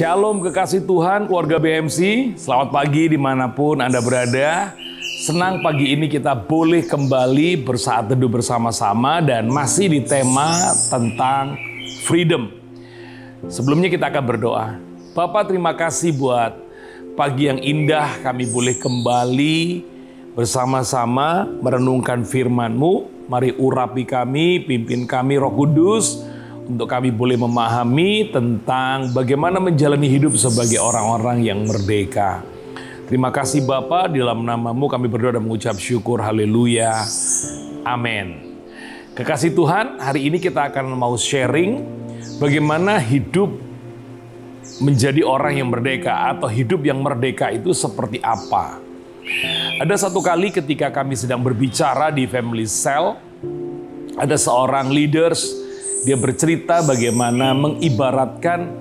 Shalom kekasih Tuhan, keluarga BMC. Selamat pagi dimanapun Anda berada. Senang pagi ini kita boleh kembali bersaat teduh bersama-sama dan masih di tema tentang freedom. Sebelumnya kita akan berdoa. Bapa, terima kasih buat pagi yang indah kami boleh kembali bersama-sama merenungkan firman-Mu. Mari urapi kami, pimpin kami Roh Kudus, untuk kami boleh memahami tentang bagaimana menjalani hidup sebagai orang-orang yang merdeka. Terima kasih Bapa, di dalam nama-Mu kami berdoa dan mengucap syukur. Haleluya. Amin. Kekasih Tuhan, hari ini kita akan mau sharing bagaimana hidup menjadi orang yang merdeka atau hidup yang merdeka itu seperti apa. Ada satu kali ketika kami sedang berbicara di Family Cell, ada seorang leaders. Dia bercerita bagaimana mengibaratkan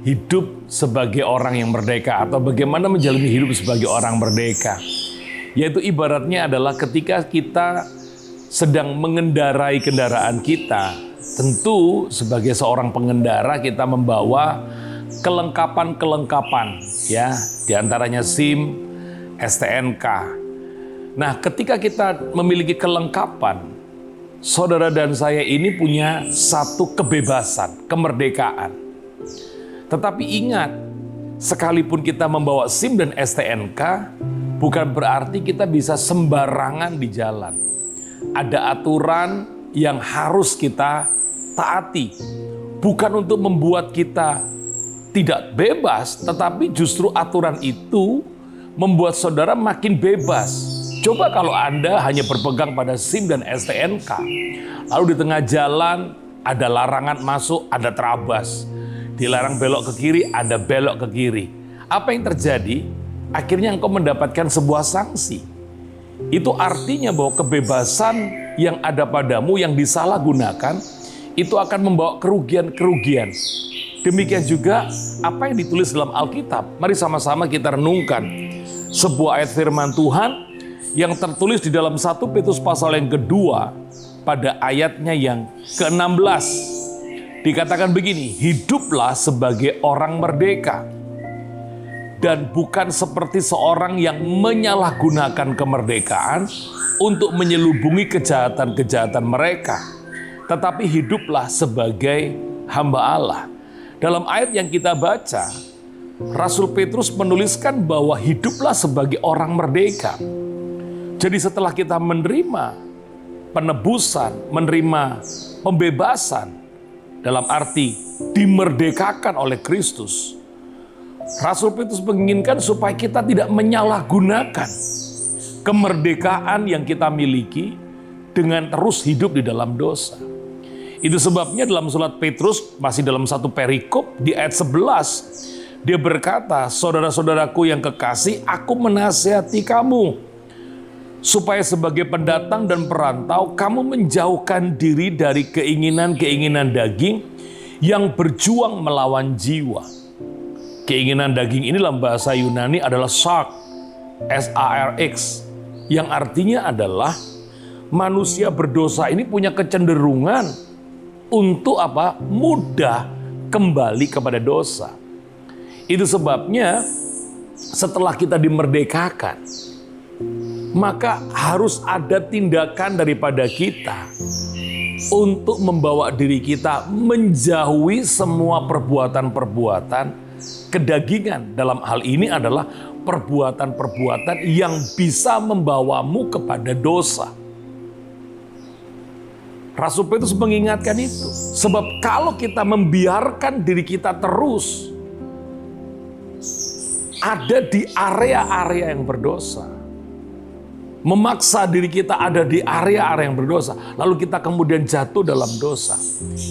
hidup sebagai orang yang merdeka atau bagaimana menjalani hidup sebagai orang merdeka. Yaitu ibaratnya adalah ketika kita sedang mengendarai kendaraan kita, tentu sebagai seorang pengendara kita membawa kelengkapan-kelengkapan, ya, diantaranya SIM, STNK. Nah, ketika kita memiliki kelengkapan, saudara dan saya ini punya satu kebebasan, kemerdekaan. Tetapi ingat, sekalipun kita membawa SIM dan STNK, bukan berarti kita bisa sembarangan di jalan. Ada aturan yang harus kita taati. Bukan untuk membuat kita tidak bebas, tetapi justru aturan itu membuat saudara makin bebas. Coba kalau Anda hanya berpegang pada SIM dan STNK, lalu di tengah jalan ada larangan masuk, ada terabas. Dilarang belok ke kiri, ada belok ke kiri. Apa yang terjadi? Akhirnya engkau mendapatkan sebuah sanksi. Itu artinya bahwa kebebasan yang ada padamu yang disalahgunakan, itu akan membawa kerugian-kerugian. Demikian juga apa yang ditulis dalam Alkitab. Mari sama-sama kita renungkan sebuah ayat firman Tuhan yang tertulis di dalam 1 Petrus pasal yang kedua pada ayatnya yang ke-16. Dikatakan begini, hiduplah sebagai orang merdeka dan bukan seperti seorang yang menyalahgunakan kemerdekaan untuk menyelubungi kejahatan-kejahatan mereka, tetapi hiduplah sebagai hamba Allah. Dalam ayat yang kita baca, Rasul Petrus menuliskan bahwa hiduplah sebagai orang merdeka. Jadi setelah kita menerima penebusan, menerima pembebasan, dalam arti dimerdekakan oleh Kristus, Rasul Petrus menginginkan supaya kita tidak menyalahgunakan kemerdekaan yang kita miliki dengan terus hidup di dalam dosa. Itu sebabnya dalam surat Petrus, masih dalam satu perikop di ayat 11, dia berkata, saudara-saudaraku yang kekasih, aku menasihati kamu supaya sebagai pendatang dan perantau, kamu menjauhkan diri dari keinginan-keinginan daging yang berjuang melawan jiwa. Keinginan daging ini dalam bahasa Yunani adalah sarx, S-A-R-X, yang artinya adalah manusia berdosa ini punya kecenderungan untuk apa? Mudah kembali kepada dosa. Itu sebabnya setelah kita dimerdekakan, maka harus ada tindakan daripada kita untuk membawa diri kita menjauhi semua perbuatan-perbuatan kedagingan. Dalam hal ini adalah perbuatan-perbuatan yang bisa membawamu kepada dosa. Rasul Petrus mengingatkan itu. Sebab kalau kita membiarkan diri kita terus ada di area-area yang berdosa, memaksa diri kita ada di area-area yang berdosa, lalu kita kemudian jatuh dalam dosa.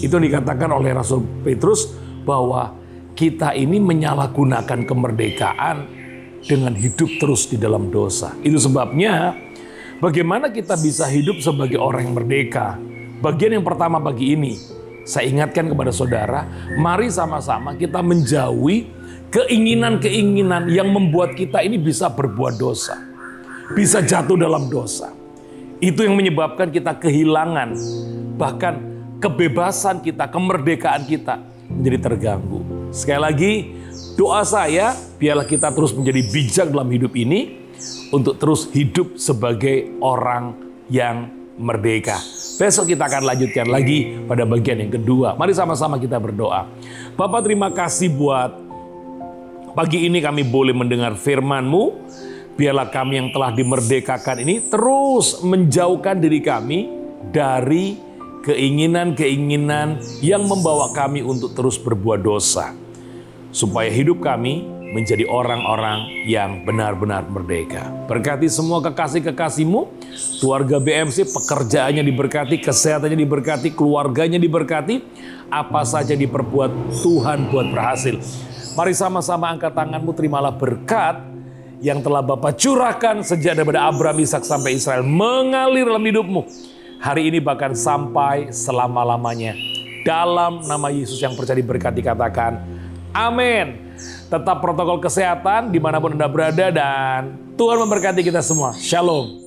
Itu dikatakan oleh Rasul Petrus bahwa kita ini menyalahgunakan kemerdekaan dengan hidup terus di dalam dosa. Itu sebabnya bagaimana kita bisa hidup sebagai orang yang merdeka. Bagian yang pertama pagi ini, saya ingatkan kepada saudara, mari sama-sama kita menjauhi keinginan-keinginan yang membuat kita ini bisa berbuat dosa, bisa jatuh dalam dosa. Itu yang menyebabkan kita kehilangan bahkan kebebasan kita, kemerdekaan kita menjadi terganggu. Sekali lagi, Doa saya, biarlah kita terus menjadi bijak dalam hidup ini, untuk terus hidup sebagai orang yang merdeka. Besok kita akan lanjutkan lagi pada bagian yang kedua. Mari sama-sama kita berdoa. Bapa, terima kasih buat pagi ini kami boleh mendengar firman-Mu. Biarlah kami yang telah dimerdekakan ini terus menjauhkan diri kami dari keinginan-keinginan yang membawa kami untuk terus berbuat dosa. Supaya hidup kami menjadi orang-orang yang benar-benar merdeka. Berkati semua kekasih-kekasih-Mu, keluarga BMC, pekerjaannya diberkati, kesehatannya diberkati, keluarganya diberkati, apa saja diperbuat Tuhan buat berhasil. Mari sama-sama angkat tangan-Mu, terimalah berkat yang telah Bapa curahkan sejak daripada Abraham, Ishak sampai Israel, mengalir dalam hidup-Mu. Hari ini bahkan sampai selama-lamanya. Dalam nama Yesus yang percaya diberkati, katakan amin. Tetap protokol kesehatan dimanapun Anda berada, dan Tuhan memberkati kita semua. Shalom.